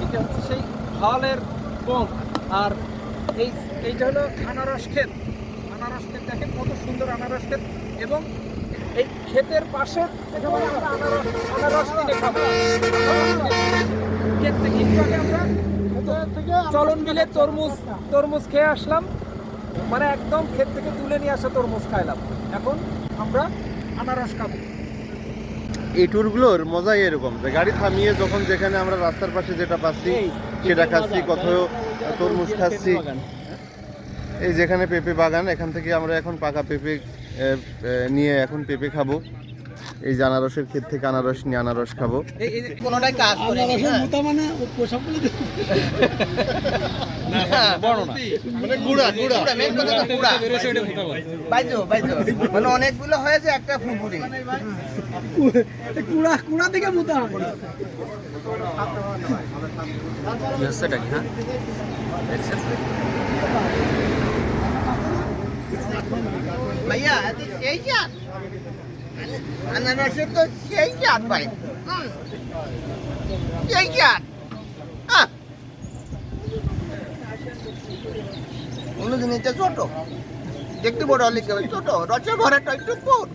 এটা হচ্ছে সেই ফলের বন। আর এইটা হলো আনারস ক্ষেত। আনারস ক্ষেত দেখেন কত সুন্দর আনারস ক্ষেত, এবং এই ক্ষেতের পাশে একেবারে আমরা আনারস কিনে খাবো। ক্ষেত থেকে একটু আগে আমরা চলন মিলে তরমুজ খেয়ে আসলাম, মানে একদম ক্ষেত থেকে তুলে নিয়ে আসা তরমুজ খাইলাম। এখন আমরা আনারস খাবো। এই ট্যুরগুলোর মজাই এরকম যে গাড়ি থামিয়ে যখন যেখানে আমরা রাস্তার পাশে যেটা পাচ্ছি সেটা খাচ্ছি, কোথাও তরমুজ খাচ্ছি। এই যেখানে পেঁপে বাগান, এখান থেকে আমরা এখন পাকা পেঁপে নিয়ে এখন পেঁপে খাবো। এই যে আনারসের ক্ষেত থেকে আনারস নিয়ে আনারস খাবো। কোনোটাই কাজ করে মানে অনেকগুলো হয়েছে একটা ফুলপুরি কুড়া থেকে মোটা হবে। ভাইয়া সেই জাত আনারসের তো সেই জাত ভাই, সেই জাত। অন্য জিনিসটা ছোট, দেখতে বড় হলে ছোট, রসের ভরাটা একটু বড়।